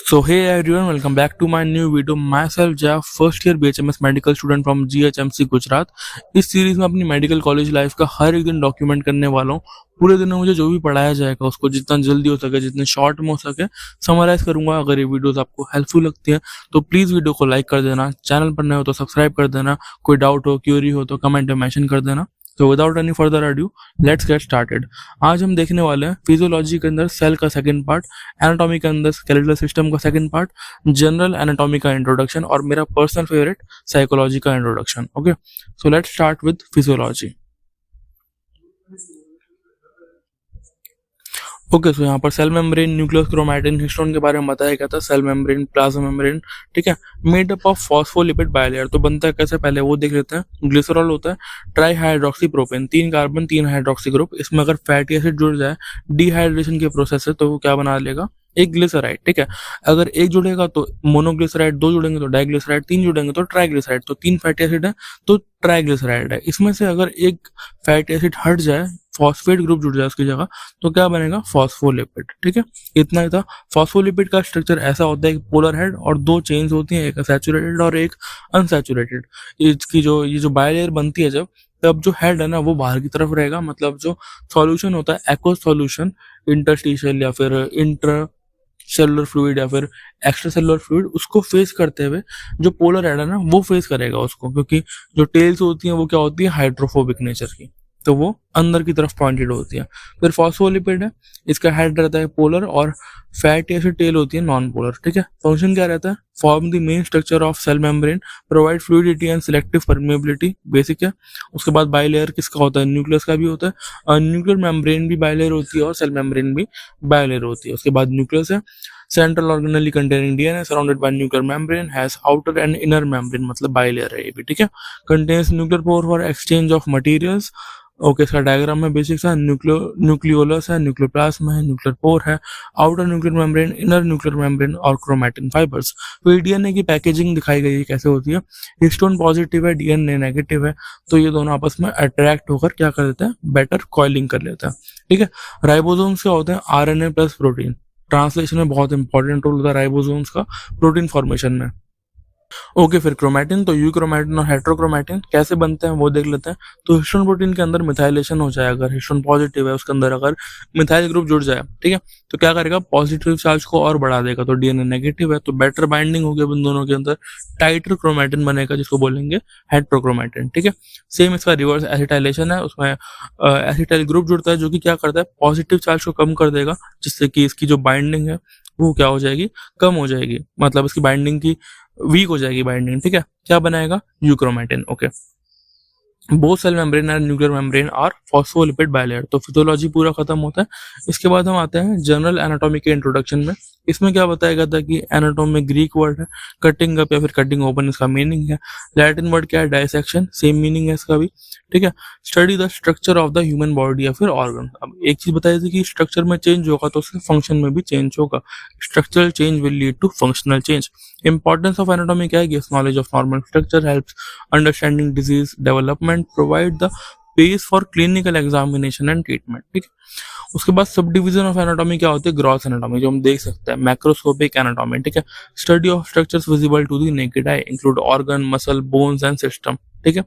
So hey everyone, welcome back to my new video. Myself Jaya, first year BHMS medical student from GHMC Gujarat. इस series में अपनी medical college life का हर एक दिन document करने वाला हूँ। पूरे दिन में मुझे जो भी पढ़ाया जाएगा उसको जितना जल्दी हो सके, जितने शॉर्ट में हो सके समराइज करूंगा। अगर ये वीडियोस आपको हेल्पफुल लगती है तो प्लीज वीडियो को लाइक कर देना, चैनल पर नए हो तो सब्सक्राइब कर देना, कोई डाउट हो क्यूरी हो तो कमेंट में मेंशन कर देना। तो without any further adieu let's get started. आज हम देखने वाले हैं फिजियोलॉजी के अंदर सेल का सेकंड पार्ट, एनाटॉमी के अंदर स्केलेटल सिस्टम का सेकंड पार्ट, जनरल एनाटॉमी का इंट्रोडक्शन और मेरा पर्सनल फेवरेट साइकोलॉजी का introduction. Okay, so let's start with physiology. Okay, so यहाँ पर cell membrane, nucleus, chromatin, histone के बारे में बताया गया था। सेल मेम्ब्रेन, प्लाज्मा मेम्ब्रेन, ठीक है, made up of phospholipid bilayer. तो बनता है कैसे, पहले वो देख लेते हैं। ग्लिसरॉल होता है, try hydroxy propane, 3 carbon 3 hydroxy group. इसमें अगर फैटी एसिड जुड़ जाए डिहाइड्रेशन के प्रोसेस से तो वो क्या बना लेगा, एक ग्लिसराइड। ठीक है, अगर एक जुड़ेगा तो मोनोग्लिसराइड, 2 जुड़ेंगे तो डाइग्लिसराइड, 3 जुड़ेंगे तो ट्राइग्लिसराइड। तो 3 फैटी एसिड है तो ट्राइग्लिसराइड है। इसमें से अगर एक फैटी एसिड हट जाए, फॉस्फेट ग्रुप जुड़ जाए उसकी जगह, तो क्या बनेगा, फॉस्फोलिपिड। ठीक है, इतना ही था। फॉस्फोलिपिड का स्ट्रक्चर ऐसा होता है, एक पोलर हेड और 2 चेन्स होती हैं, एक सैचुरेटेड और एक अनसैचुरेटेड। इसकी जो ये जो बायलेयर बनती है तब जो हेड है ना वो बाहर की तरफ रहेगा। मतलब जो सॉल्यूशन होता है, एक्वस सॉल्यूशन, इंटरस्टिशियल या फिर इंटर सेलुलर फ्लूइड या फिर एक्स्ट्रा सेलुलर फ्लूइड, उसको फेस करते हुए जो पोलर हेड है ना वो फेस करेगा उसको, क्योंकि जो टेल्स होती हैं वो क्या होती है, हाइड्रोफोबिक नेचर की, तो वो अंदर की तरफ पॉइंटेड होती है। फिर फॉस्फोलिपिड है, इसका हेड रहता है पोलर और फैटी एसिड टेल होती है नॉन पोलर। ठीक है, फंक्शन क्या रहता है, form the main structure of cell membrane, provide fluidity and selective permeability, basic है। उसके बाद बाइलेयर किसका होता है, न्यूक्लियस का भी होता है। न्यूक्लियर मेम्ब्रेन भी बाइलेयर होती है और सेल मेम्ब्रेन भी बाइलेयर होती है। उसके बाद न्यूक्लियस है, central organelle containing DNA surrounded by nuclear membrane, has outer and inner membrane, मतलब बाइलेयर है ये भी। ठीक है, contains nuclear pore for exchange of materials. Okay, इसका डायग्राम में बेसिक सा न्यूक्लियोलस है, न्यूक्लियोप्लाज्म है, न्यूक्लियर पोर है, outer nuclear membrane, inner nuclear membrane और क्रोमैटिन फाइबर्स। फिर डीएनए की पैकेजिंग दिखाई गई है कैसे होती है। हिस्टोन पॉजिटिव है, डीएनए नेगेटिव है, तो ये दोनों आपस में अट्रैक्ट होकर क्या कर देते हैं, बेटर कॉइलिंग कर लेते हैं। ठीक है, राइबोसोम्स क्या होते हैं, आरएनए प्लस प्रोटीन। ट्रांसलेशन में बहुत इंपॉर्टेंट रोल होता है राइबोसोम्स का प्रोटीन फॉर्मेशन में। ओके, फिर क्रोमैटिन, तो यूक्रोमैटिन और हेट्रोक्रोमैटिन कैसे बनते हैं वो देख लेते हैं। तो हिस्टोन प्रोटीन के अंदर मिथाइलेशन हो जाए, अगर हिस्टोन पॉजिटिव है उसके अंदर अगर मिथाइल ग्रुप जुड़ जाए, ठीक है, तो क्या करेगा, पॉजिटिव चार्ज को और बढ़ा देगा। तो डीएनए नेगेटिव है तो बेटर बाइंडिंग होगी इन दोनों के अंदर, टाइटर क्रोमैटिन बनेगा जिसको बोलेंगे हेट्रोक्रोमैटिन। ठीक है, सेम इसका रिवर्स एसिटाइलेशन है, उसमें एसिटाइल ग्रुप जुड़ता है जो कि क्या करता है, पॉजिटिव चार्ज को कम कर देगा, जिससे कि इसकी जो बाइंडिंग है वो क्या हो जाएगी, कम हो जाएगी, मतलब इसकी बाइंडिंग की वीक हो जाएगी बाइंडिंग। ठीक है, क्या बनाएगा, euchromatin. Okay, both cell membrane and nuclear membrane are phospholipid bilayer. तो फिजियोलॉजी पूरा खत्म होता है। इसके बाद हम आते हैं जनरल एनाटॉमी के इंट्रोडक्शन में। इसमें क्या बताया गया था कि एनाटॉमी में ग्रीक वर्ड है, कटिंग अप या फिर कटिंग ओपन इसका मीनिंग है। लैटिन वर्ड क्या है, डायसेक्शन, सेम मीनिंग है इसका भी। ठीक है, study the structure of the human body या फिर ऑर्गन। अब एक चीज बताई थी कि स्ट्रक्चर में चेंज होगा तो उसके फंक्शन में भी चेंज होगा। Structural change will lead to functional change. Importance of anatomy क्या है, knowledge of normal structure helps understanding disease development, provide the base for clinical examination and treatment. ठीक है, उसके बाद सब डिवीजन ऑफ एनाटॉमी क्या होती है, ग्रॉस एनाटॉमी जो हम देख सकते हैं, मैक्रोस्कोपिक एनाटॉमी। ठीक है, study of structures visible to the naked eye include organ, muscle, bones and system. ठीक है,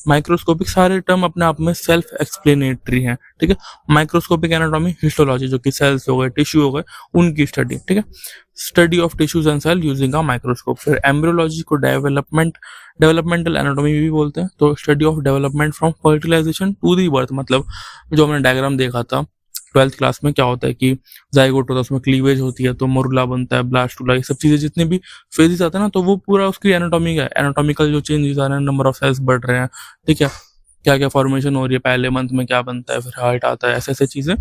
माइक्रोस्कोपिक सारे टर्म अपने आप में सेल्फ एक्सप्लेनेटरी हैं। ठीक है, माइक्रोस्कोपिक एनाटॉमी, हिस्टोलॉजी जो कि सेल्स हो गए, टिश्यू हो गए, उनकी स्टडी। ठीक है, study of tissues and cell using a microscope. फिर एम्ब्रियोलॉजी को डेवलपमेंटल एनाटॉमी भी बोलते हैं। तो study of development from fertilisation to the birth, मतलब जो हमने डायग्राम देखा था 12th क्लास में, क्या होता है कि जाइगोट होता है, उसमें क्लीवेज होती है, तो मोरुला बनता है, ब्लास्टुला, ये सब चीजें जितने भी फेजेस आते हैं ना, तो वो पूरा उसकी एनाटॉमी का, एनाटॉमिकल जो चेंजेस आ रहे हैं, नंबर ऑफ सेल्स बढ़ रहे हैं, ठीक है, क्या क्या फॉर्मेशन हो रही है, पहले मंथ में क्या बनता है, फिर हार्ट आता है, ऐसे ऐसे चीजें,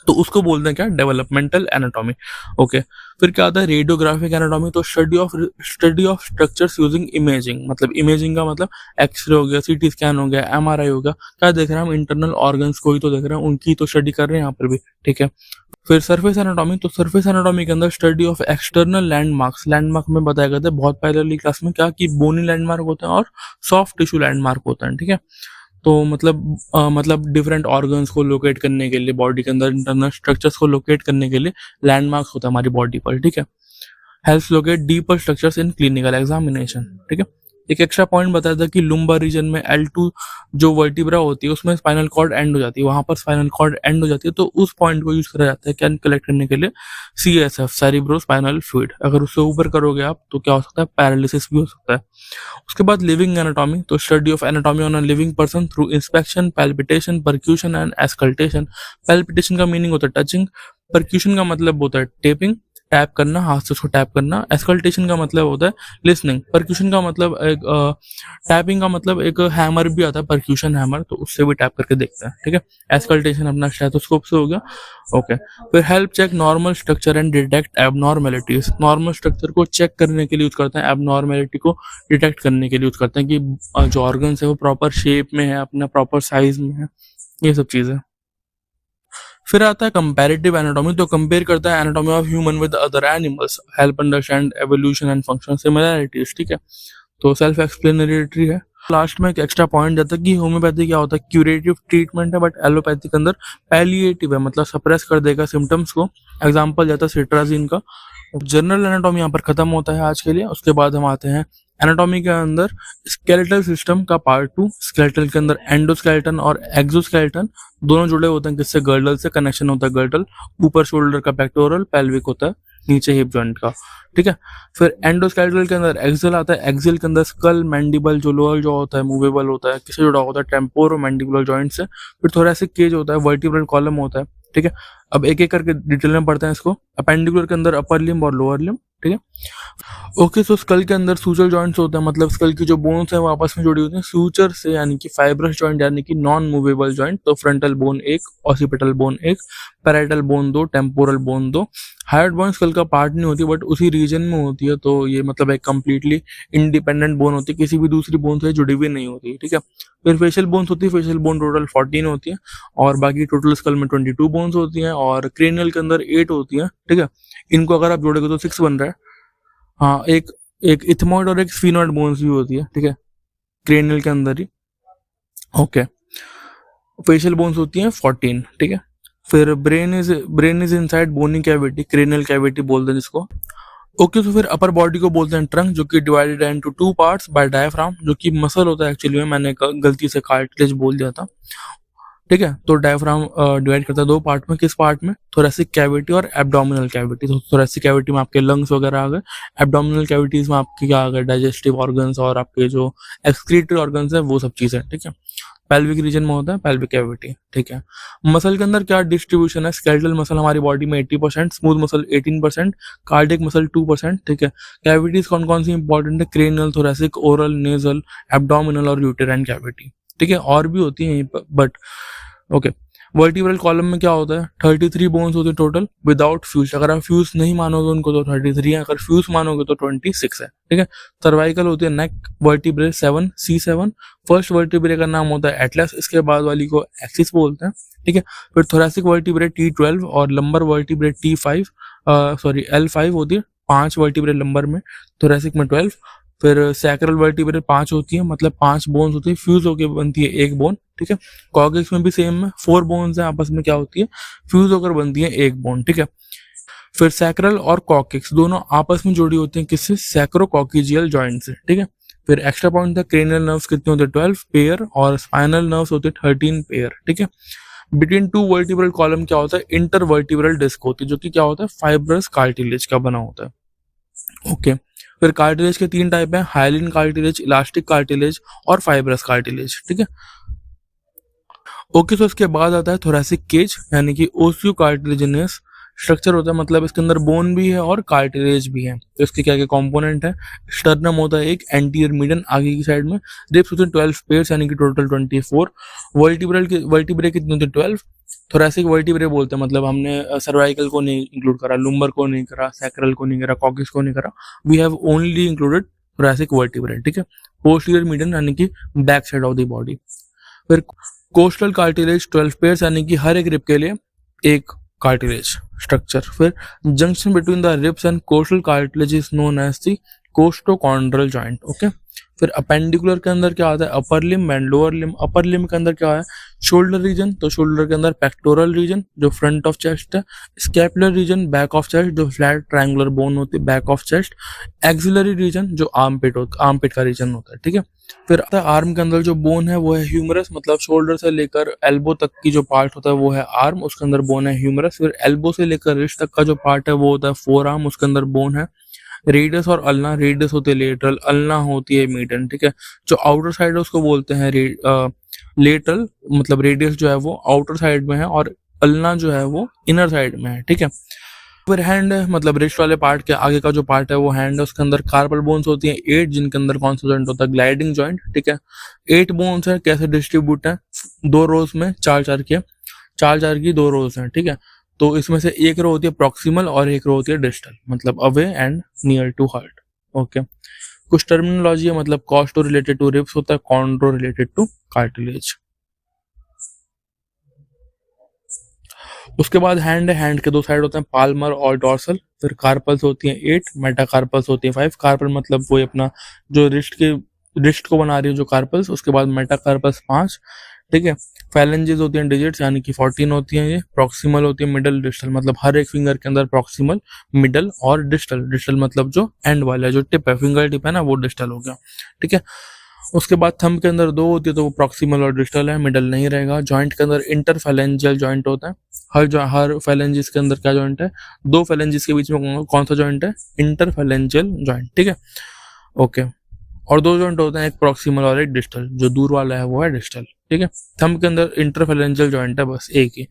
तो उसको बोलते हैं क्या, डेवलपमेंटल एनाटॉमी। ओके, फिर क्या आता है, रेडियोग्राफिक एनाटॉमी। तो study of structures using imaging, मतलब इमेजिंग का मतलब एक्सरे हो गया, सीटी स्कैन हो गया, एमआरआई हो गया, क्या देख रहे हैं हम, इंटरनल ऑर्गन्स को ही तो देख रहे हैं, उनकी तो स्टडी कर रहे हैं यहाँ पर भी। ठीक है, फिर सरफेस एनाटॉमी। तो सरफेस एनाटॉमी के अंदर study of external landmarks. Landmark में बताया गया था बहुत पहले वाली क्लास में क्या, कि बोनी लैंडमार्क होते हैं और सॉफ्ट टिश्यू लैंडमार्क होते हैं। ठीक है, तो मतलब डिफरेंट ऑर्गन्स को लोकेट करने के लिए, बॉडी के अंदर इंटरनल स्ट्रक्चर्स को लोकेट करने के लिए लैंडमार्क्स होता है हमारी बॉडी पर। ठीक है, helps locate deeper structures in clinical examination. ठीक है, एक एक्स्ट्रा पॉइंट बताया था कि लुम्बर रीजन में L2 जो वर्टिब्रा होती है उसमें स्पाइनल कॉर्ड एंड हो जाती है, वहां पर स्पाइनल कॉर्ड एंड हो जाती है, तो उस पॉइंट को यूज करा जाता है क्या कलेक्ट करने के लिए, CSF सेरिब्रो स्पाइनल फ्लूइड। अगर उससे ऊपर करोगे आप तो क्या हो सकता है, पैरालिसिस भी हो सकता है। उसके बाद लिविंग एनाटॉमी, तो study of anatomy on a living person through inspection, palpitation, percussion and auscultation. Palpitation का मीनिंग होता है टचिंग, परक्यूशन का मतलब होता है टेपिंग, टैप करना, हाथ से उसको टैप करना। एस्कल्टेशन का मतलब होता है लिसनिंग। परक्यूशन का मतलब एक टैपिंग का मतलब एक हैमर भी आता है, परक्यूशन हैमर, तो उससे भी टैप करके देखते हैं। ठीक है, एस्कल्टेशन अपना स्टेथोस्कोप से हो गया। ओके, फिर help check normal structure and detect abnormalities. Normal structure को चेक करने के लिए यूज करते हैं, एबनॉर्मेलिटी को डिटेक्ट करने के लिए यूज करते हैं कि जो ऑर्गन्स है वो प्रॉपर शेप में है, अपना प्रॉपर साइज में है, ये सब चीजें। फिर आता है कंपैरेटिव एनाटॉमी, तो कंपेयर करता है anatomy of human with other animals, help understand evolution and functional similarities. ठीक है, तो सेल्फ एक्सप्लेनेटरी है। लास्ट में एक एक्स्ट्रा पॉइंट जाता है कि होम्योपैथी क्या होता है, क्यूरेटिव ट्रीटमेंट है, बट एलोपैथी के अंदर पैलिएटिव है, मतलब सप्रेस कर देगा सिम्टम्स को। एग्जाम्पल जाता है सिट्राजिन का। जनरल एनाटॉमी यहाँ पर खत्म होता है आज के लिए। उसके बाद हम आते हैं एनाटॉमी के अंदर स्केलेटल सिस्टम का पार्ट 2। स्केलेटल के अंदर एंडोस्केलेटन और एक्सोस्केलेटन दोनों जुड़े होते हैं, किससे, गर्डल से कनेक्शन होता है। गर्डल ऊपर शोल्डर का पेक्टोरल, पेल्विक होता है नीचे हिप जॉइंट का। ठीक है, फिर एंडोस्केलेटल के अंदर एक्सिल आता है। एक्सिल के अंदर स्कल, मैंडिबल जो लोअर जो होता है मूवेबल होता है, किससे जुड़ा होता है, टेम्पोरो मैंडिबुलर जॉइंट से। फिर थोरैसिक केज होता है, वर्टिब्रल कॉलम होता है। ठीक है, अब एक एक करके डिटेल में पढ़ते हैं इसको। अपेंडिकुलर के अंदर अपर लिम्ब और लोअर लिम्ब। ठीक है, ओके, सो स्कल के अंदर सूचर जॉइंट्स होते हैं, मतलब स्कल की जो बोन्स हैं वो आपस में जुड़ी होती हैं सूचर से, यानी कि फाइब्रस जॉइंट यानी कि नॉन मूवेबल जॉइंट। तो frontal bone 1, occipital bone 1, parietal bone 2, temporal bone 2। Hide bone school का पार्ट नहीं होती, बट उसी रीजन में होती है, तो ये मतलब एक कंप्लीटली इंडिपेंडेंट बोन होती है, किसी भी दूसरी बोन से जुड़ी हुई नहीं होती। ठीक है, फिर फेशियल बोन्स होती है। फेशियल बोन टोटल 14 होती है, और बाकी टोटल स्कल में 22 बोन्स होती हैं, और क्रेनियल के अंदर 8 होती हैं। ठीक है, इनको अगर आप जोड़ेगे तो 6 बन रहा है। हाँ, एक एक इथमॉइड और एक स्फीनॉइड बोन्स भी होती है। ठीक है, क्रेनियल के अंदर ही। ओके, फेशियल बोन्स होती हैं 14। ठीक है, फिर brain is inside bony cavity, cranial cavity बोलते हैं जिसको। ओके, तो फिर अपर बॉडी को बोलते हैं ट्रंक, जो कि डिवाइडेड है इनटू 2 पार्ट्स बाय डायफ्राम, जो कि मसल होता है एक्चुअली में, मैंने गलती से कार्टिलेज बोल दिया था। ठीक है, तो डायफ्राम डिवाइड करता है 2 पार्ट में। किस पार्ट में, थोरैसिक कैविटी और एब्डोमिनल कैविटी। तो थोरैसिक कैविटी में आपके लंग्स वगैरह आ गए, एब्डोमिनल कैविटीज में आपके क्या आ गए, डाइजेस्टिव ऑर्गन्स और आपके जो एक्सक्रीटरी ऑर्गन्स है वो सब चीजें। ठीक है, पेल्विक रीजन में होता है पेल्विक कैविटी। ठीक है, मसल के अंदर क्या डिस्ट्रीब्यूशन है, स्केलेटल मसल हमारी बॉडी में 80%, स्मूथ मसल 18%, कार्डियक मसल 2%। ठीक है, कैविटीज कौन कौन सी इंपॉर्टेंट है, cranial, thoracic, oral, nasal, abdominal और यूटेराइन कैविटी। ठीक है, और भी होती है बट ओके। वर्टिब्रल कॉलम में क्या होता है, 33 बोन्स होते हैं टोटल विदाउट फ्यूज। अगर आप फ्यूज नहीं मानोगे उनको तो 33 है, अगर फ्यूज मानोगे तो 26 है। ठीक है, सर्वाइकल होती है नेक वर्टिब्रे 7, C7। फर्स्ट वर्टिब्रे का नाम होता है एटलस, इसके बाद वाली को एक्सिस बोलते हैं। ठीक है, फिर थोरैसिक वर्टिब्रे T12 और लंबर वर्टिब्रे T5 L5 होती है, 5 वर्टिब्रे लंबर में, थोरैसिक में 12। फिर सैक्रल वर्टिब्रे 5 होती है, मतलब 5 बोन्स होती है, फ्यूज होकर बनती है 1 बोन। ठीक है, कॉर्टेक्स में भी सेम है, 4 बोन्स है, आपस में क्या होती है, फ्यूज होकर बनती है 1 बोन। ठीक है, फिर सैक्रल और कॉर्टेक्स दोनों आपस में जुड़ी होती हैं, किससे, सैक्रोकॉकिजियल जॉइंट से। ठीक है, फिर एक्स्ट्रा पॉइंट था, क्रेनियल नर्व्स कितने होते हैं, 12 पेयर, और स्पाइनल नर्व्स होते हैं 13 पेयर। ठीक है, बिटवीन 2 वर्टिब्रल कॉलम क्या होता है, इंटरवर्टिब्रल डिस्क होती है, जो कि क्या होता है, फाइब्रस कार्टिलेज का बना होता है। ओके, फिर कार्टिलेज के 3 टाइप है, हाइलिन कार्टिलेज, इलास्टिक कार्टिलेज और फाइब्रस कार्टिलेज। ठीक है, ओके, तो इसके बाद आता है थोरैसिक केज, यानी कि ओसियो कार्टिलेजिनस स्ट्रक्चर होता है, मतलब इसके अंदर बोन भी है और कार्टिलेज भी है। तो इसके क्या क्या कंपोनेंट है, स्टर्नम होता है एक, एंटीरियर मीडियन आगे की साइड में, रिब्स होते हैं 12 पेयर्स यानी कि टोटल 24। वर्टिब्रे कितने होते हैं, 12। थोरैसिक वर्टिब्रे बोलते हैं, मतलब हमने सर्वाइकल को नहीं इंक्लूड करा, लुम्बर को नहीं करा, सैक्रल को नहीं करा, कॉक्सिस को नहीं करा, we have only included thoracic vertebrae. ठीक है, पोस्टीरियर मीडियन यानी कि back side of the body. फिर कोस्टल कार्टिलेज 12 पेयर्स यानी कि हर एक रिब के लिए एक कार्टिलेज स्ट्रक्चर। फिर junction between the ribs and costal cartilage is known as the costochondral joint. Okay, फिर अपेंडिकुलर के अंदर क्या आता है, अपर लिम एंड लोअर लिम। अपर लिम के अंदर क्या है, शोल्डर रीजन, तो शोल्डर के अंदर पेक्टोरल रीजन जो फ्रंट ऑफ चेस्ट है, scapular region back of chest जो फ्लैट ट्रायंगुलर बोन होती है back of chest, axillary region जो आर्मपिट का रीजन होता है, ठीक है। फिर आर्म के अंदर जो बोन है वो है ह्यूमरस, मतलब शोल्डर से लेकर एल्बो तक की जो पार्ट होता है वो है आर्म, उसके अंदर बोन है ह्यूमरस। फिर एल्बो से लेकर रिस्ट तक का जो पार्ट है वो होता है फोर आर्म, उसके अंदर बोन है रेडियस और अल्ना। रेडियस होती है लेटरल, अल्ना होती है मीडियन, ठीक है। जो आउटर साइड है उसको बोलते हैं लेटरल, मतलब रेडियस जो है वो आउटर साइड में है और अल्ना जो है वो इनर साइड में है, ठीक है। फिर हैंड है, मतलब रिस्ट वाले पार्ट के आगे का जो पार्ट है वो हैंड है, उसके अंदर कार्पल बोन्स होती हैं 8, जिनके अंदर कौन सा जॉइंट होता है, ग्लाइडिंग जॉइंट, ठीक है। 8 बोन्स है, कैसे डिस्ट्रीब्यूट है, 2 रोज में 4-4 की 2 रोज हैं, ठीक है। तो इसमें से एक रो होती है प्रॉक्सिमल और एक रो होती है डिस्टल, मतलब away and near to heart. Okay, कुछ टर्मिनोलॉजी है, मतलब कॉस्टो रिलेटेड टू रिब्स होता है, कॉन्ड्रो रिलेटेड टू कार्टिलेज। उसके बाद हैंड है, हैंड के 2 साइड होते हैं, पाल्मर और डॉर्सल। फिर कार्पल्स होती हैं 8, मेटाकार्पल्स होती हैं 5। कार्पल मतलब वो अपना जो रिस्ट को बना रही है जो कार्पल्स, उसके बाद मेटाकार्पल्स 5, ठीक है। फैलेंजेस होती हैं डिजिट्स, यानी कि 14 होती हैं ये। प्रॉक्सिमल होती है, मिडल, डिस्टल, मतलब हर एक फिंगर के अंदर प्रॉक्सिमल, मिडल और डिस्टल। डिस्टल मतलब जो एंड वाला जो टिप है, फिंगर टिप है ना, वो डिस्टल हो गया, ठीक है। उसके बाद थंब के अंदर 2 होती है, तो वो प्रॉक्सिमल और डिस्टल है, मिडल नहीं रहेगा। जॉइंट के अंदर इंटरफैलेंजियल जॉइंट होता है। हर फैलेंजिस के अंदर क्या जॉइंट है, 2 फैलेंजिस के बीच में कौन सा जॉइंट है, इंटरफैलेंजियल जॉइंट, ठीक है। ओके, और 2 जॉइंट होते हैं, एक प्रॉक्सिमल और एक डिस्टल, जो दूर वाला है वो है डिस्टल, ठीक है। थंब के अंदर इंटरफैलेंजियल जॉइंट है, बस एक ही।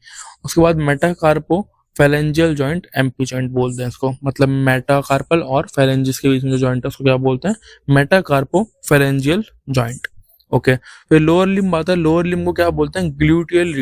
उसके बाद मेटाकार्पो फैलेंजियल जॉइंट, एमपी जॉइंट बोलते हैं इसको, मतलब मेटाकार्पल और फैलेंजिस के बीच में जो जॉइंट है उसको क्या बोलते हैं, मेटाकार्पो फैलेंजियल जॉइंट। ओके, फिर लोअर लिम्ब आता है, लोअर लिम्ब को क्या बोलते हैं, ग्लूटियल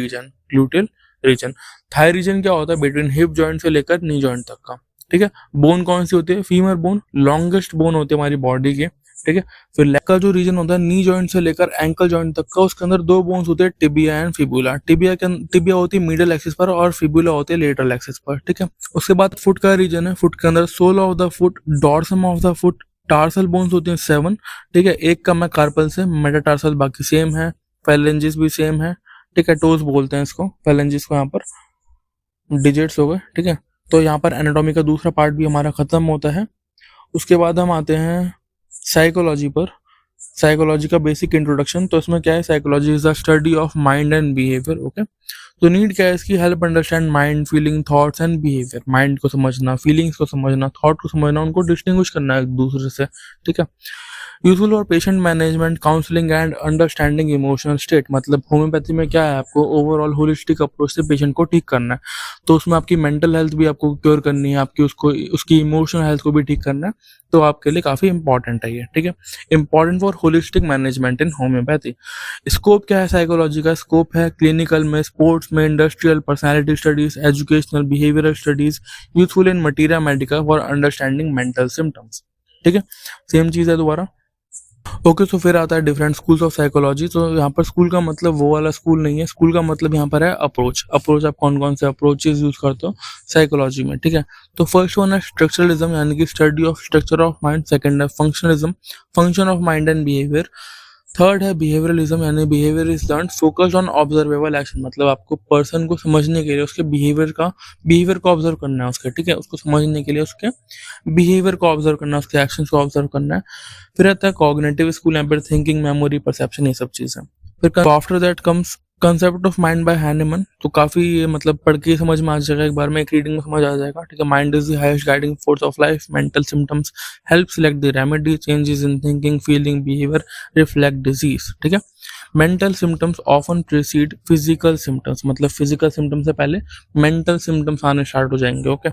रीजन। थाई रीजन क्या होता है, बिटवीन हिप जॉइंट से लेकर नी जॉइंट तक का, ठीक है। बोन कौन सी होती है, फीमर बोन, लॉन्गेस्ट बोन होती है हमारी बॉडी की, ठीक है। फिर लेग का जो रीजन होता है नी जॉइंट से लेकर एंकल जॉइंट तक का, उसके अंदर 2 बोन्स होते हैं, टिबिया एंड फिबुला। टिबिया होती है मिडल एक्सिस पर और फिबुला होती है लेटरल एक्सिस पर, ठीक है। उसके बाद फुट का रीजन है, फुट के अंदर sole of the foot, dorsum of the foot, tarsal bones होती हैं 7, ठीक है। एक कम है कार्पल से, मेटाटार्सल बाकी सेम है, फैलेंजिस भी सेम है, ठीक है। टोज बोलते हैं इसको, फैलेंजिस को यहाँ पर डिजिट्स हो गए, ठीक है। तो यहाँ पर एनाटॉमी का दूसरा पार्ट भी हमारा खत्म होता है। उसके बाद हम आते हैं साइकोलॉजी पर। साइकोलॉजी का बेसिक इंट्रोडक्शन, तो इसमें क्या है, psychology is the study of mind and behaviour. Okay, तो नीड क्या है इसकी, help understand mind, feeling, thoughts and behaviour. Mind को समझना, फीलिंग्स को समझना, थॉट को समझना, उनको डिस्टिंग्विश करना एक दूसरे से, ठीक है। यूजफुल और patient management, counselling and understanding emotional state, मतलब होम्योपैथी में क्या है, आपको ओवरऑल होलिस्टिक अप्रोच से पेशेंट को ठीक करना है। तो उसमें आपकी मेंटल हेल्थ भी आपको क्योर करनी है, आपकी उसकी इमोशनल हेल्थ को भी ठीक करना है, तो आपके लिए काफी इंपॉर्टेंट है ये, ठीक है। Important for holistic management in homeopathy. Scope क्या है साइकोलॉजी का, स्कोप है क्लिनिकल में, स्पोर्ट्स में, industrial, personality studies, educational, behavioural studies, useful in materia Medica for understanding mental symptoms, ठीक है। सेम चीज है दोबारा। ओके, तो फिर आता है डिफरेंट स्कूल्स ऑफ साइकोलॉजी। तो यहाँ पर स्कूल का मतलब वो वाला स्कूल नहीं है, स्कूल का मतलब यहाँ पर है अप्रोच। आप कौन से अप्रोचेस यूज करते हो साइकोलॉजी में, ठीक है। तो फर्स्ट वन है स्ट्रक्चरलिज्म, यानी कि study of structure of mind. Second है functionalism, function of mind and behaviour. Third है बिहेवियरलिज्म, यानी behaviour is learn focused on observable action, मतलब आपको पर्सन को समझने के लिए उसके बिहेवियर को ऑब्जर्व करना है उसके, ठीक है। उसको समझने के लिए उसके बिहेवियर को ऑब्जर्व करना है, उसके एक्शंस को ऑब्जर्व करना है। फिर आता है कॉग्निटिव स्कूल, यहाँ पर थिंकिंग, मेमोरी, परसेप्शन, ये सब चीजें। फिर after that comes concept of mind bye Hahnemann. तो काफी ये मतलब पढ़ के समझ में आ जाएगा, एक बार में एक रीडिंग में समझ आ जाएगा, ठीक है। Mind is the highest guiding force of life, mental symptoms help select the remedy, changes in thinking, feeling, behaviour reflect disease, ठीक है। Mental symptoms often precede physical symptoms, मतलब फिजिकल सिम्टम्स से पहले मेंटल सिम्टम्स आने start हो जाएंगे, okay.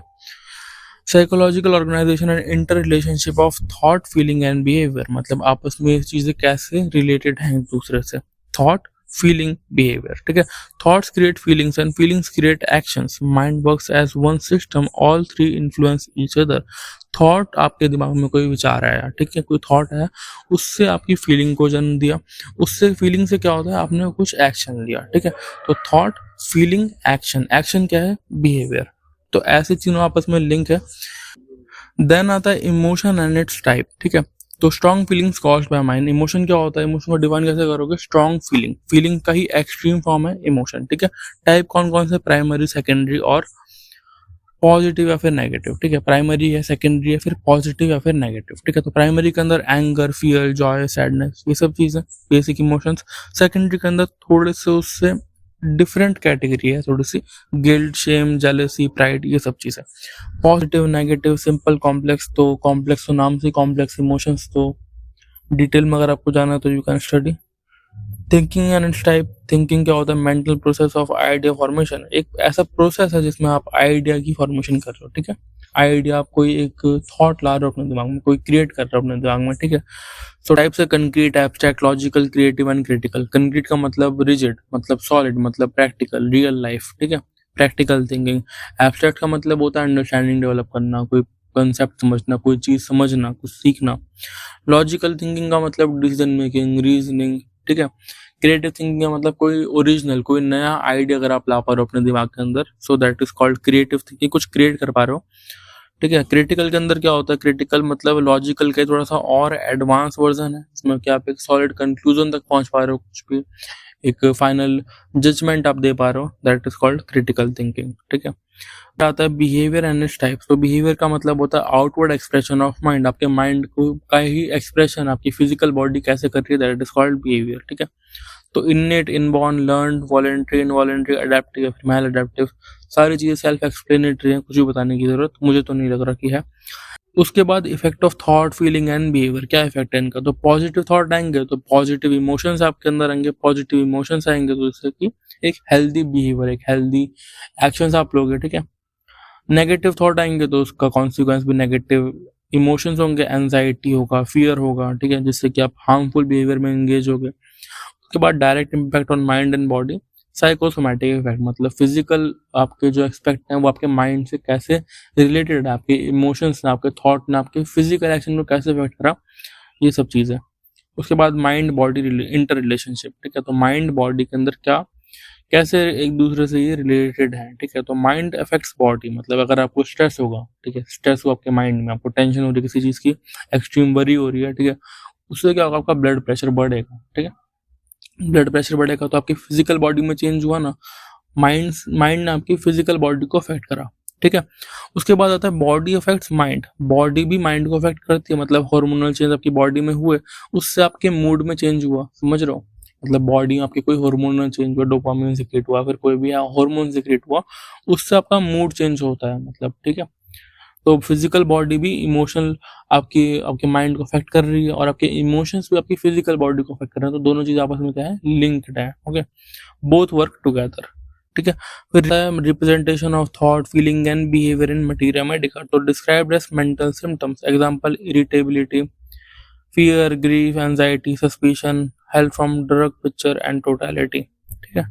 Psychological organisation and interrelationship of thought, feeling and behaviour, मतलब आपस में ये चीजें कैसे रिलेटेड हैं एक दूसरे से, थॉट, फीलिंग, बिहेवियर, ठीक है। Thoughts create feelings and feelings create actions, mind works as one system, all three influence each other. Thought, आपके दिमाग में कोई विचार आया, ठीक है, कोई थॉट आया, उससे आपकी फीलिंग को जन्म दिया, उससे फीलिंग से क्या होता है, आपने कुछ एक्शन लिया, ठीक है। तो थॉट, फीलिंग, एक्शन, एक्शन क्या है, बिहेवियर। तो ऐसे तीनों आपस में लिंक है। देन आता है इमोशन एंड इट्स टाइप, ठीक है। तो strong feelings caused by mind, emotion क्या होता है, इमोशन को डिफाइन कैसे करोगे, स्ट्रॉन्ग फीलिंग, फीलिंग का ही एक्सट्रीम फॉर्म है इमोशन, ठीक है। टाइप कौन कौन से, प्राइमरी, सेकेंडरी और पॉजिटिव या फिर नेगेटिव, ठीक है। प्राइमरी है, सेकेंडरी है, फिर पॉजिटिव या फिर नेगेटिव, ठीक है। तो प्राइमरी के अंदर एंगर, फियर, जॉय, सैडनेस, ये सब चीजें बेसिक इमोशंस। सेकेंडरी के अंदर थोड़े से उससे डिफरेंट कैटेगरी है, थोड़ी सी गिल्ट, शेम, जेलेसी, प्राइड, ये सब चीजें। Positive, negative, simple, complex. तो कॉम्प्लेक्स तो नाम से कॉम्प्लेक्स इमोशंस, तो डिटेल में अगर आपको जाना है तो you can study. Thinking and it's type, thinking क्या होता है, mental process of idea formation, एक ऐसा प्रोसेस है जिसमें आप आइडिया की फॉर्मेशन कर रहे हो, ठीक है। आइडिया, आप कोई एक थॉट ला रहे हो अपने दिमाग में, कोई क्रिएट कर रहे हो अपने दिमाग में, ठीक है। तो टाइप्स है concrete, abstract, logical, creative and critical. Concrete का मतलब रिजिड, मतलब सॉलिड, मतलब प्रैक्टिकल, रियल लाइफ, ठीक है, प्रैक्टिकल थिंकिंग। एब्स्ट्रैक्ट का मतलब होता है अंडरस्टैंडिंग डेवलप करना, कोई कंसेप्ट समझना, कोई चीज समझना, कुछ सीखना। लॉजिकल थिंकिंग का मतलब डिसीजन मेकिंग, रीजनिंग, ठीक है। क्रिएटिव थिंकिंग का मतलब कोई ओरिजिनल, कोई नया आइडिया अगर आप ला पा रहे हो अपने दिमाग के अंदर, so that is called creative thinking, कुछ क्रिएट कर पा रहे हो, ठीक है। क्रिटिकल के अंदर क्या होता है, क्रिटिकल मतलब लॉजिकल का थोड़ा सा और एडवांस वर्जन है, इसमें क्या आप एक सॉलिड कंक्लूजन तक पहुंच पा रहे हो, कुछ भी एक फाइनल जजमेंट आप दे पा रहे हो, that is called critical thinking, ठीक है। आता है बिहेवियर एंड इट्स टाइप्स। तो बिहेवियर का मतलब होता है आउटवर्ड एक्सप्रेशन ऑफ माइंड, आपके माइंड को का ही एक्सप्रेशन आपकी फिजिकल बॉडी कैसे कर रही है, दैट इज कॉल्ड बिहेवियर, ठीक है। तो innate, inborn, learn, voluntary, involuntary, adaptive या फिर मैल अडेप्टिव, सारी चीजें सेल्फ एक्सप्लेनेटरी हैं, कुछ भी बताने की जरूरत मुझे तो नहीं लग रहा कि है। उसके बाद effect of thought, feeling and behaviour, क्या इफेक्ट है इनका, तो पॉजिटिव थॉट आएंगे तो पॉजिटिव इमोशंस आपके अंदर आएंगे, पॉजिटिव इमोशंस आएंगे तो इससे कि एक हेल्दी बिहेवियर, एक हेल्दी एक्शंस आप लोगे, ठीक है। नेगेटिव थॉट आएंगे तो उसका कॉन्सिक्वेंस भी नेगेटिव इमोशंस होंगे, एंजाइटी होगा, फियर होगा, ठीक है, जिससे कि आप हार्मफुल बिहेवियर में एंगेज होगे। उसके बाद direct impact on mind and body, psychosomatic effect, मतलब फिजिकल आपके जो एक्सपेक्ट हैं वो आपके माइंड से कैसे रिलेटेड है, आपके इमोशंस ने, आपके थॉट ने आपके फिजिकल एक्शन को कैसे इफेक्ट करा, ये सब चीज़ें। उसके बाद माइंड बॉडी इंटर रिलेशनशिप, ठीक है। तो माइंड बॉडी के अंदर क्या, कैसे एक दूसरे से ये रिलेटेड है, ठीक है। तो माइंड अफेक्ट्स बॉडी, मतलब अगर आपको स्ट्रेस होगा, ठीक है, स्ट्रेस हो आपके माइंड में, आपको टेंशन हो रही है किसी चीज़ की, एक्सट्रीम वरी हो रही है, ठीक है, उससे क्या होगा, आपका ब्लड प्रेशर बढ़ेगा, ठीक है। ब्लड प्रेशर बढ़ेगा तो आपकी फिजिकल बॉडी में चेंज हुआ ना, माइंड ने आपकी फिजिकल बॉडी को अफेक्ट करा, ठीक है। उसके बाद आता है बॉडी अफेक्ट्स माइंड, बॉडी भी माइंड को अफेक्ट करती है, मतलब हार्मोनल चेंज आपकी बॉडी में हुए, उससे आपके मूड में चेंज हुआ, समझ रहे हो, मतलब बॉडी में आपके कोई हार्मोनल चेंज हुआ, डोपामिन सिक्रेट हुआ, फिर कोई भी हार्मोन सिक्रेट हुआ, उससे आपका मूड चेंज होता है, मतलब, ठीक है। तो फिजिकल बॉडी भी इमोशनल आपकी आपके माइंड को अफेक्ट कर रही है, और आपके इमोशंस भी आपकी फिजिकल बॉडी को अफेक्ट कर रहे हैं, तो दोनों चीज आपस में क्या है, लिंक्ड है, ओके, बोथ वर्क टुगेदर, ठीक है। फिर representation of thought, feeling and behaviour in materia medica, तो described as mental symptoms, example irritability, fear, grief, anxiety, suspicion, help from drug picture and totality, ठीक है।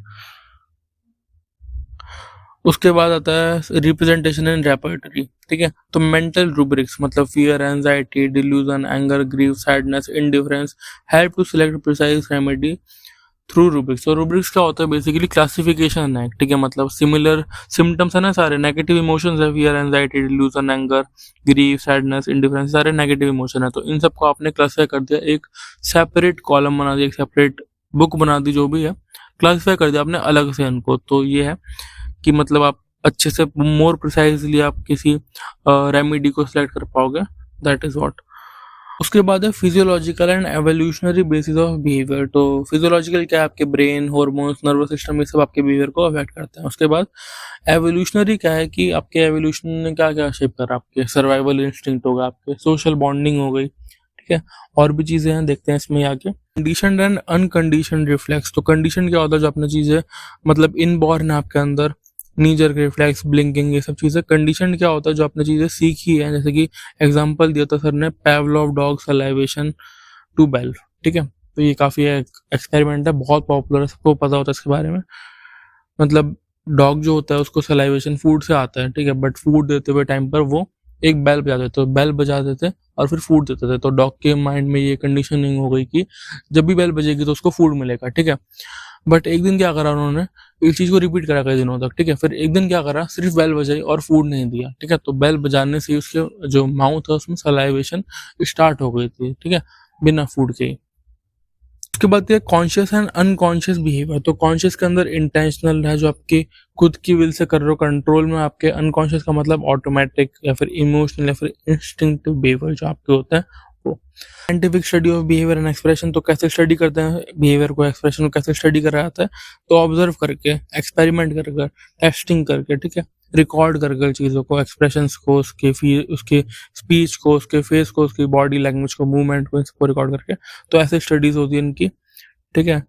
उसके बाद आता है रिप्रेजेंटेशन इन रेपर्टरी, ठीक है। तो मेंटल रूब्रिक्स, मतलब fear, anxiety, delusion, anger, grief, sadness, indifference, help to select precise remedy through rubrics. तो रूब्रिक्स क्या होता है, बेसिकली क्लासिफिकेशन है, ठीक है, मतलब सिमिलर सिम्टम्स है ना सारे, नेगेटिव इमोशंस है, fear, anxiety, delusion, anger, grief, sadness, indifference, सारे नेगेटिव इमोशन है, तो इन सबको आपने क्लासीफाई कर दिया, एक सेपरेट कॉलम बना दिया, एक सेपरेट बुक बना दी, जो भी है क्लासीफाई कर दिया आपने अलग से इनको, तो ये है कि मतलब आप अच्छे से मोर प्रिसाइजली आप किसी रेमेडी को सिलेक्ट कर पाओगे, दैट इज व्हाट। उसके बाद है physiological and evolutionary basis of behaviour. तो फिजियोलॉजिकल क्या है, आपके ब्रेन, हॉर्मोन्स, नर्वस सिस्टम, ये सब आपके बिहेवियर को अफेक्ट करते हैं। उसके बाद एवोल्यूशनरी क्या है कि आपके एवोल्यूशन ने क्या क्या शेप करा, आपके सर्वाइवल इंस्टिंक्ट होगा, आपके सोशल बॉन्डिंग हो गई, ठीक है, और भी चीजें हैं, देखते हैं इसमें आगे। कंडीशन एंड अनकंडीशन रिफ्लेक्स, तो कंडीशन क्या होता है, जो आपने चीजें मतलब इनबॉर्न है आपके अंदर, नीजर रिफ्लेक्स, ब्लिंकिंग, ये सब चीजें। कंडीशन क्या होता है, जो आपने चीजें सीखी है, जैसे कि एग्जांपल दिया था सर ने, पैवलोव डॉग सलाइवेशन टू बेल्व, ठीक है। तो ये काफी एक्सपेरिमेंट है, बहुत पॉपुलर है, सबको पता होता है इसके बारे में। मतलब डॉग जो होता है उसको सलाइवेशन फूड से आता है, ठीक है, बट फूड देते हुए टाइम पर वो एक बेल बजा देते, तो बेल बजा देते और फिर फूड देते थे, तो डॉग के माइंड में ये कंडीशनिंग हो गई कि जब भी बेल बजेगी तो उसको फूड मिलेगा, ठीक है। बट एक दिन क्या करा उन्होंने, इस चीज को रिपीट करा कई दिनों तक, ठीक है। फिर एक दिन क्या करा, सिर्फ बेल बजाई और फूड नहीं दिया, ठीक है। तो बेल बजाने से ही उसके जो माउथ है उसमें सलाइवेशन स्टार्ट हो गई थी, ठीक है, बिना फूड के ही। उसके बाद ये कॉन्शियस एंड अनकॉन्शियस बिहेवियर। तो कॉन्शियस के अंदर इंटेंशनल है, जो आपकी खुद की विल से कर रहे हो, कंट्रोल में आपके। अनकॉन्शियस का मतलब ऑटोमेटिक या फिर इमोशनल या फिर इंस्टिंक्टिव बिहेवियर जो आपके होते हैं वो। Scientific study of behaviour and expression. तो कैसे स्टडी करते हैं बिहेवियर को, एक्सप्रेशन को कैसे स्टडी करा जाता है, तो ऑब्जर्व करके, एक्सपेरिमेंट करके, टेस्टिंग करके, ठीक है, रिकॉर्ड करके चीज़ों को, एक्सप्रेशंस को, उसके स्पीच को, उसके फेस को, उसकी बॉडी लैंग्वेज को, मूवमेंट को, इसको रिकॉर्ड करके। तो ऐसे स्टडीज होती है इनकी, ठीक है।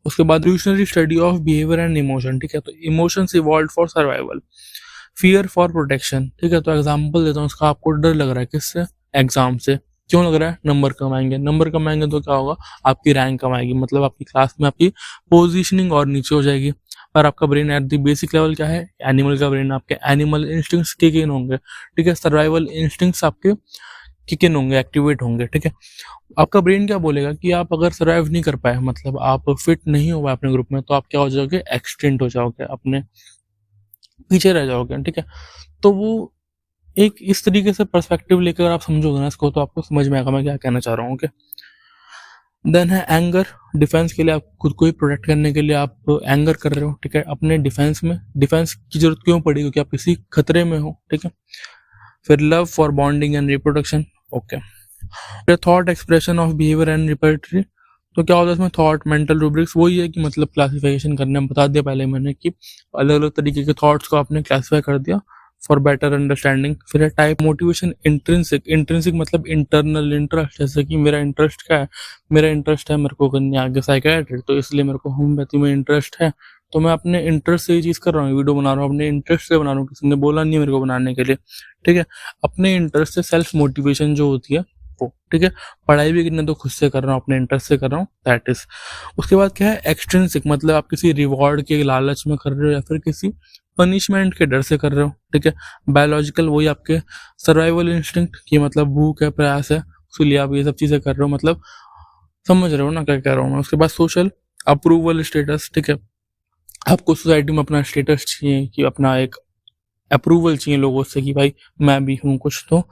उसके बाद revolutionary study of behaviour and emotion, ठीक है। तो emotions evolve for survival, fear for protection, ठीक है। तो एग्जांपल देता हूँ उसका। आपको डर लग रहा है किससे, एग्जाम से। क्यों लग रहा है, नंबर कम आएंगे। नंबर कम आएंगे तो क्या होगा, आपकी रैंक कम आएगी, मतलब आपकी क्लास में आपकी पोजीशनिंग और नीचे हो जाएगी। और आपका brain at the basic level क्या है, एनिमल का ब्रेन, आपके एनिमल इंस्टिंक्ट्स किक इन होंगे, ठीक है। सर्वाइवल इंस्टिंक्ट्स आपके किक इन होंगे, एक्टिवेट होंगे, ठीक है। आपका ब्रेन क्या बोलेगा कि आप अगर सर्वाइव नहीं कर पाए, मतलब आप फिट नहीं हो पाए अपने ग्रुप में, तो आप क्या हो जाओगे, एक्सटेंट हो जाओगे, अपने पीछे रह जाओगे, ठीक है। तो वो एक इस तरीके से पर्सपेक्टिव लेकर आप समझोगे ना इसको, तो आपको समझ में आएगा मैं क्या कहना चाह रहा हूँ, ओके। देन है एंगर, डिफेंस के लिए, आप खुद को ही प्रोटेक्ट करने के लिए आप एंगर कर रहे हो, ठीक है, अपने डिफेंस में। डिफेंस की जरूरत क्यों पड़ी, क्योंकि आप किसी खतरे में हो, ठीक है। फिर love for bonding and reproduction, okay. फिर thought expression of behaviour and repertory. तो क्या होता है इसमें, थॉट मेंटल रूब्रिक्स, वही है कि मतलब क्लासिफिकेशन करने में बता दिया पहले मैंने कि अलग अलग तरीके के थॉट्स को आपने क्लासिफाई कर दिया फॉर बेटर अंडरस्टैंडिंग। फिर है टाइप मोटिवेशन, इंट्रिंसिक। इंट्रिंसिक मतलब इंटरनल इंटरेस्ट, जैसे कि मेरा इंटरेस्ट क्या है, मेरा इंटरेस्ट है मेरे को करनी आगे साइकियाट्री, तो इसलिए मेरे को होम्योपैथी में इंटरेस्ट है, तो मैं अपने इंटरेस्ट से ये चीज़ कर रहा हूँ, वीडियो बना रहा हूँ, अपने इंटरेस्ट से बना रहा हूँ, किसी ने बोला नहीं है मेरे को बनाने के लिए, ठीक है। अपने इंटरेस्ट से सेल्फ मोटिवेशन जो होती है वो, ठीक है। पढ़ाई भी करना तो खुद से कर रहा हूँ, अपने इंटरेस्ट से कर रहा हूँ, दैट इज। उसके बाद क्या है, एक्सट्रिंसिक, मतलब आप किसी रिवॉर्ड के लालच में कर रहे हो या फिर किसी पनिशमेंट के डर से कर रहे हो, ठीक है। बायोलॉजिकल, वही आपके सर्वाइवल इंस्टिंक्ट की, मतलब भूख है, प्रयास है, इसलिए आप ये सब चीज़ें कर रहे हो, मतलब समझ रहे हो ना क्या कह रहा हूँ मैं। उसके बाद सोशल अप्रूवल स्टेटस, ठीक है। आपको सोसाइटी में अपना स्टेटस चाहिए, कि अपना एक अप्रूवल चाहिए लोगों से कि भाई मैं भी हूँ कुछ, तो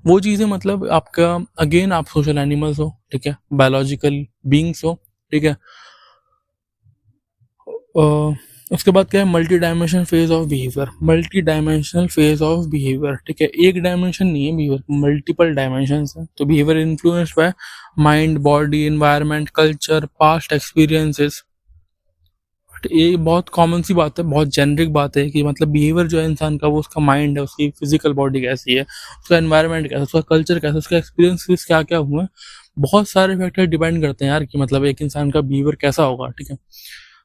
वो चीज़ें, मतलब आपका अगेन आप सोशल एनिमल्स हो, ठीक है, बायोलॉजिकल बींग्स हो, ठीक है। उसके बाद क्या है, multi dimensional phase of behaviour. Multi dimensional phase of behaviour, ठीक है। एक डायमेंशन नहीं है बिहेवियर, मल्टीपल डायमेंशन है। तो behaviour influenced by mind, body, environment, culture, past experiences. ये बहुत कॉमन सी बात है, बहुत जेनरिक बात है कि मतलब बिहेवियर जो है इंसान का, वो उसका माइंड है, उसकी फिजिकल बॉडी कैसी है, उसका एनवायरनमेंट कैसा है, उसका कल्चर कैसा है, उसका एक्सपीरियंसेस क्या क्या हुए, बहुत सारे फैक्टर डिपेंड करते हैं यार, कि मतलब एक इंसान का बिहेवियर कैसा होगा, ठीक है।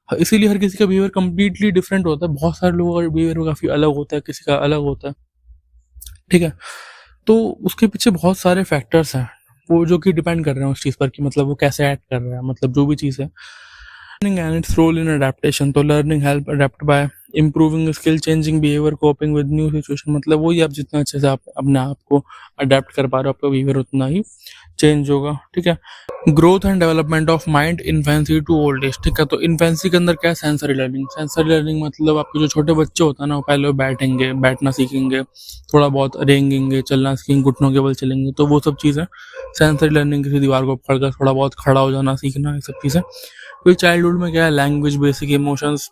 इसीलिए हर किसी का बिहेवियर कम्प्लीटली डिफरेंट होता है। बहुत सारे लोगों का बिहेवियर काफ़ी अलग होता है, किसी का अलग होता है, ठीक है। तो उसके पीछे बहुत सारे फैक्टर्स हैं, वो जो कि डिपेंड कर रहे हैं उस चीज़ पर, कि मतलब वो कैसे एक्ट कर रहा है, मतलब जो भी चीज़ है। Learning and its role in adaptation। तो learning help adapt bye improving skill, changing behaviour, coping with new situation. मतलब वही, आप जितना अच्छे से आप अपने आप को अडेप्ट कर पा रहे हो, आपका बिहेवियर उतना ही चेंज होगा, ठीक है। Growth and development of mind infancy to old age, ठीक है। तो इन्फेंसी के अंदर क्या है, सेंसरी लर्निंग। सेंसरी लर्निंग मतलब आपके जो छोटे बच्चे होते हैं ना, वो पहले वो बैठेंगे, बैठना सीखेंगे, थोड़ा बहुत रेंगेंगे, चलना सीखेंगे, घुटनों के बल चलेंगे, तो वो सब चीज़ें सेंसरी लर्निंग। किसी दीवार को पकड़कर थोड़ा बहुत खड़ा हो जाना सीखना, ये सब चीज़ें। फिर चाइल्डहुड में क्या है, लैंग्वेज, बेसिक इमोशंस,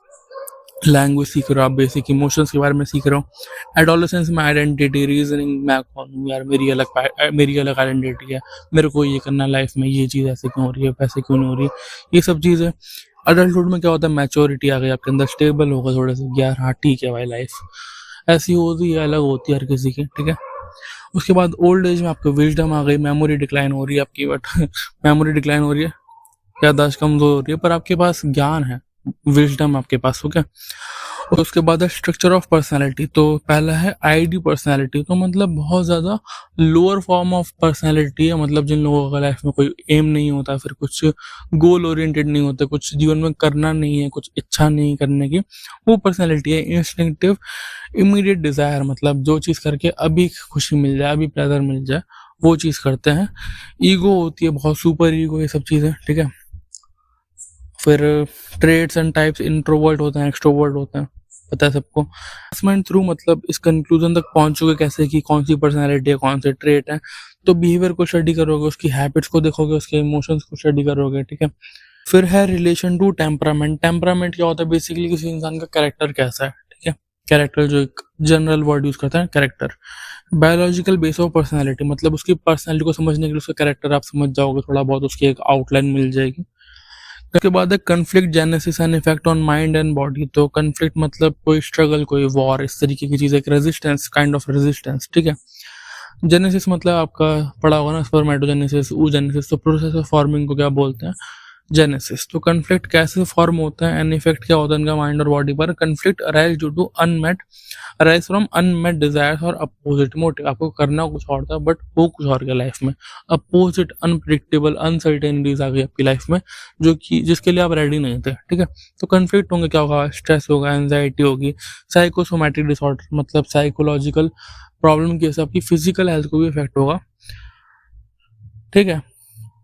लैंग्वेज सीख रहे हो आप, बेसिक इमोशंस के बारे में सीख रहे हो। एडोलेसेंस में आइडेंटिटी, रीजनिंग, मैं कौन हूँ यार, मेरी अलग आइडेंटिटी है, मेरे को ये करना लाइफ में, ये चीज़ ऐसे क्यों हो रही है, वैसे क्यों नहीं हो रही है, ये सब चीज़ें। अडल्टहुड में क्या होता है, मैच्योरिटी आ गई आपके अंदर, स्टेबल होगा थोड़े से, यार हाँ ठीक है भाई, लाइफ ऐसी होती है, अलग होती है हर किसी की, ठीक है। उसके बाद ओल्ड एज में आपको विजडम आ गई, मेमोरी डिक्लाइन हो रही है आपकी, बट मेमोरी डिक्लाइन हो रही है, याददाश्त कमजोर हो रही है, पर आपके पास ज्ञान है, विजडम आपके पास हो क्या। और उसके बाद है स्ट्रक्चर ऑफ पर्सनालिटी। तो पहला है आईडी पर्सनालिटी। तो मतलब बहुत ज़्यादा लोअर फॉर्म ऑफ पर्सनालिटी है, मतलब जिन लोगों का लाइफ में कोई एम नहीं होता, फिर कुछ गोल ओरिएंटेड नहीं होते, कुछ जीवन में करना नहीं है, कुछ इच्छा नहीं करने की, वो पर्सनालिटी है। इंस्टिंक्टिव इमीडिएट डिज़ायर, मतलब जो चीज़ करके अभी खुशी मिल जाए, अभी प्लेजर मिल जाए, वो चीज़ करते हैं। ईगो होती है बहुत, सुपर ईगो, ये सब चीज़ें, ठीक है। फिर ट्रेड्स एंड टाइप्स, इंट्रोवर्ट होते हैं, एक्सट्रोवर्ट होते हैं, पता है सबको। असेसमेंट थ्रू मतलब इस कंक्लूजन तक पहुंचोगे कैसे कि कौन सी पर्सनैलिटी है, कौन से ट्रेट है, तो बिहेवियर को स्टडी करोगे, उसकी हैबिट्स को देखोगे, उसके इमोशंस को स्टडी करोगे, ठीक है। फिर है रिलेशन टू टेम्परामेंट। टेम्परामेंट क्या होता है? बेसिकली किसी इंसान का कैरेक्टर कैसा है, ठीक है। कैरेक्टर जो एक जनरल वर्ड यूज करता है, character. Biological base of personality, मतलब उसकी पर्सनैलिटी को समझने के लिए उसका कैरेक्टर आप समझ जाओगे, थोड़ा बहुत उसकी एक आउटलाइन मिल जाएगी। उसके बाद है conflict genesis and effect on mind and body. तो कन्फ्लिक्ट मतलब कोई स्ट्रगल, कोई वॉर, इस तरीके की चीज, एक रेजिस्टेंस, काइंड ऑफ रेजिस्टेंस, ठीक है। जेनेसिस मतलब आपका पढ़ा होगा ना, स्पर्मेटोजेनेसिस, oogenesis, तो प्रोसेस ऑफ फॉर्मिंग को क्या बोलते हैं? जेनेसिस। तो कन्फ्लिक्ट कैसे फॉर्म होता है एंड इफेक्ट क्या होता है इनका माइंड और बॉडी पर? Conflict arise due to arise from unmet desires और अपोजिट मोटिव। आपको करना कुछ और था बट हो कुछ और गया लाइफ में। अपोजिट, अनप्रिडिक्टेबल, अनसर्टेनिटीज आ गई आपकी लाइफ में, जो कि जिसके लिए आप रेडी नहीं थे, ठीक है। तो कन्फ्लिक्ट होंगे, क्या होगा? स्ट्रेस होगा, एंजाइटी होगी। साइकोसोमैटिक डिसऑर्डर मतलब साइकोलॉजिकल प्रॉब्लम की वजह से आपकी फिजिकल हेल्थ को भी इफेक्ट होगा, ठीक है।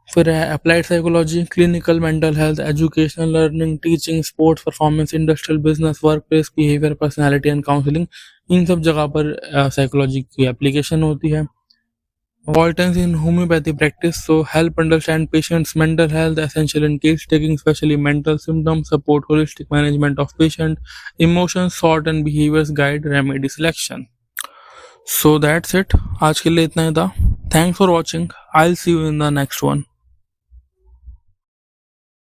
फिर है applied psychology, clinical mental health, educational, learning, teaching, sports performance, industrial, business, work place, behaviour, personality and counselling, इन सब जगह पर साइकोलॉजी की एप्लीकेशन होती है। Importance in homeopathy practice, so help understand patients' mental health, essential in case taking, especially mental symptoms, support holistic management of patient emotions, sort and behaviors, guide remedy selection. So that's it. आज के लिए इतना ही था. Thanks for watching. I'll see you in the next one.